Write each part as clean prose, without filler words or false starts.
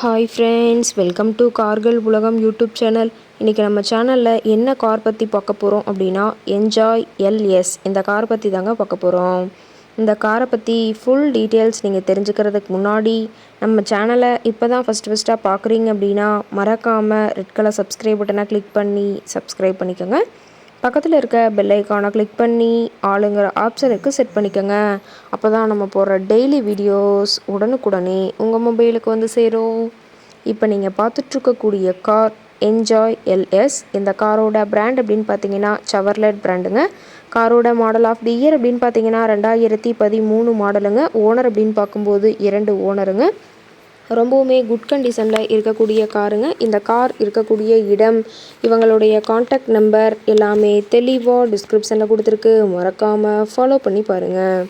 Hi friends, welcome to கார்கள் உலகம் YouTube channel. இன்றைக்கி நம்ம சேனலில் என்ன கார் பற்றி பார்க்க போகிறோம் அப்படின்னா என்ஜாய் எல்எஸ் இந்த கார் பற்றி தாங்க பார்க்க போகிறோம். இந்த காரை பற்றி ஃபுல் டீட்டெயில்ஸ் நீங்கள் தெரிஞ்சுக்கிறதுக்கு முன்னாடி நம்ம சேனலை இப்போ தான் ஃபஸ்ட்டாக பார்க்குறீங்க அப்படின்னா மறக்காமல் ரெட் கலர் சப்ஸ்கிரைப் பட்டனை கிளிக் பண்ணி சப்ஸ்கிரைப் பண்ணிக்கோங்க. பக்கத்தில் இருக்க பெல் ஐக்கானை கிளிக் பண்ணி ஆளுங்கிற ஆப்ஷனுக்கு செட் பண்ணிக்கோங்க. அப்போ தான் நம்ம போடுற டெய்லி வீடியோஸ் உடனுக்குடனே உங்கள் மொபைலுக்கு வந்து சேரும். இப்போ நீங்கள் பார்த்துட்ருக்கக்கூடிய கார் என்ஜாய் எல்எஸ். இந்த காரோட பிராண்ட் அப்படின்னு பார்த்தீங்கன்னா செவர்லெட் பிராண்டுங்க. காரோட மாடல் ஆஃப் தி இயர் அப்படின்னு பார்த்தீங்கன்னா 2013 மாடலுங்க. ஓனர் அப்படின்னு பார்க்கும்போது 2 ஓனருங்க. ரொம்பவுமே குட் கண்டிஷனில் இருக்கக்கூடிய காருங்க. இந்த கார் இருக்கக்கூடிய இடம், இவங்களுடைய காண்டாக்ட் நம்பர் எல்லாமே தெளிவாக டிஸ்கிரிப்ஷனில் கொடுத்துருக்கு. மறக்காமல் ஃபாலோ பண்ணி பாருங்கள்.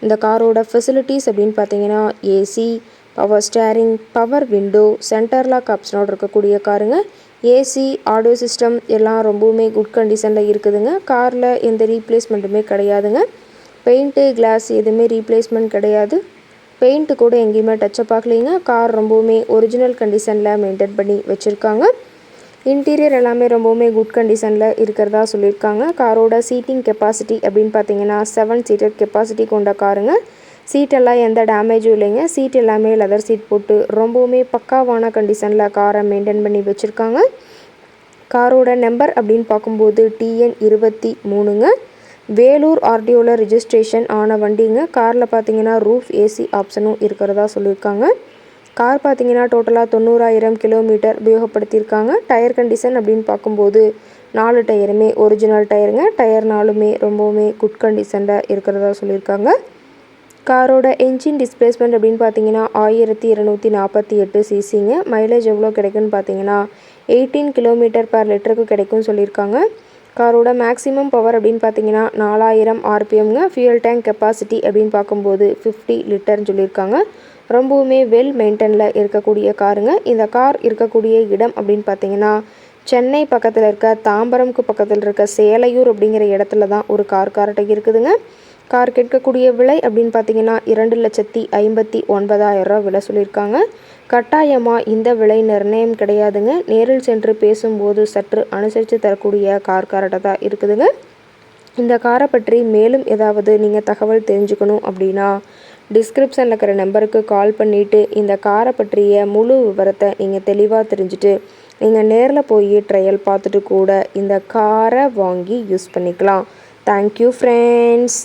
இந்த காரோட ஃபெசிலிட்டிஸ் அப்படின்னு பார்த்தீங்கன்னா AC, power steering, power window, center lock ஆப்ஷனோடு இருக்கக்கூடிய காருங்க. ஏசி, ஆடியோ சிஸ்டம் எல்லாம் ரொம்பவுமே குட் கண்டிஷனில் இருக்குதுங்க. காரில் எந்த ரீப்ளேஸ்மெண்ட்டுமே கிடையாதுங்க. பெயிண்ட்டு, கிளாஸ் எதுவுமே ரீப்ளேஸ்மெண்ட் கிடையாது. பெயிண்ட்டு கூட எங்கேயுமே டச்சப் ஆகலைங்க. கார் ரொம்பவுமே ஒரிஜினல் கண்டிஷனில் மெயின்டைன் பண்ணி வச்சுருக்காங்க. இன்டீரியர் எல்லாமே ரொம்பவுமே குட் கண்டிஷனில் இருக்கிறதா சொல்லியிருக்காங்க. காரோட சீட்டிங் கெப்பாசிட்டி அப்படின்னு பார்த்தீங்கன்னா 7 சீட்டர் கெப்பாசிட்டி கொண்ட காருங்க. சீட்டெல்லாம் எந்த டேமேஜும் இல்லைங்க. சீட் எல்லாமே லெதர் சீட் போட்டு ரொம்பவுமே பக்காவான கண்டிஷனில் காரை மெயின்டைன் பண்ணி வச்சுருக்காங்க. காரோட நம்பர் அப்படின்னு பார்க்கும்போது TN 23ங்க. வேலூர் ஆர்டிஓவில் ரிஜிஸ்ட்ரேஷன் ஆன வண்டிங்க. காரில் பார்த்தீங்கன்னா ரூஃப் ஏசி ஆப்ஷனும் இருக்கிறதா சொல்லியிருக்காங்க. கார் பார்த்தீங்கன்னா டோட்டலாக 90,000 கிலோமீட்டர் உபயோகப்படுத்தியிருக்காங்க. டயர் கண்டிஷன் அப்படின்னு பார்க்கும்போது 4 டயருமே ஒரிஜினல் டயருங்க. டயர் 4மே ரொம்பவுமே குட் கண்டிஷனில் இருக்கிறதா சொல்லியிருக்காங்க. காரோட என்ஜின் டிஸ்பிளேஸ்மெண்ட் அப்படின்னு பார்த்தீங்கன்னா 1248 சிசிங்க. மைலேஜ் எவ்வளோ கிடைக்குன்னு பார்த்தீங்கன்னா 18 கிலோமீட்டர் பர் லிட்டருக்கு கிடைக்கும்னு சொல்லியிருக்காங்க. காரோட மேக்ஸிமம் பவர் அப்படின்னு பார்த்தீங்கன்னா 4000 RPMங்க. ஃபியூயல் டேங்க் கெப்பாசிட்டி அப்படின்னு பார்க்கும்போது 50 லிட்டர்னு சொல்லியிருக்காங்க. ரொம்பவுமே வெல் மெயின்டெனில் இருக்கக்கூடிய காருங்க. இந்த கார் இருக்கக்கூடிய இடம் அப்படின்னு பார்த்தீங்கன்னா சென்னை பக்கத்தில் இருக்க தாம்பரம்க்கு பக்கத்தில் இருக்க சேலையூர் அப்படிங்கிற இடத்துல தான் ஒரு கார் கார்ட்டை இருக்குதுங்க. கார் கேட்கக்கூடிய விலை அப்படின்னு பார்த்தீங்கன்னா 2,59,000 விலை சொல்லியிருக்காங்க. கட்டாயமாக இந்த விலை நிர்ணயம் கிடையாதுங்க. நேரில் சென்று பேசும்போது சற்று அனுசரித்து தரக்கூடிய கார் கார்ட்டை தான் இருக்குதுங்க. இந்த காரை பற்றி மேலும் ஏதாவது நீங்கள் தகவல் தெரிஞ்சுக்கணும் அப்படின்னா டிஸ்கிரிப்ஷனில் இருக்கிற நம்பருக்கு கால் பண்ணிவிட்டு இந்த காரை பற்றிய முழு விவரத்தை நீங்கள் தெளிவாக தெரிஞ்சுட்டு நீங்கள் நேரில் போய் ட்ரையல் பார்த்துட்டு கூட இந்த காரை வாங்கி யூஸ் பண்ணிக்கலாம். Thank you friends.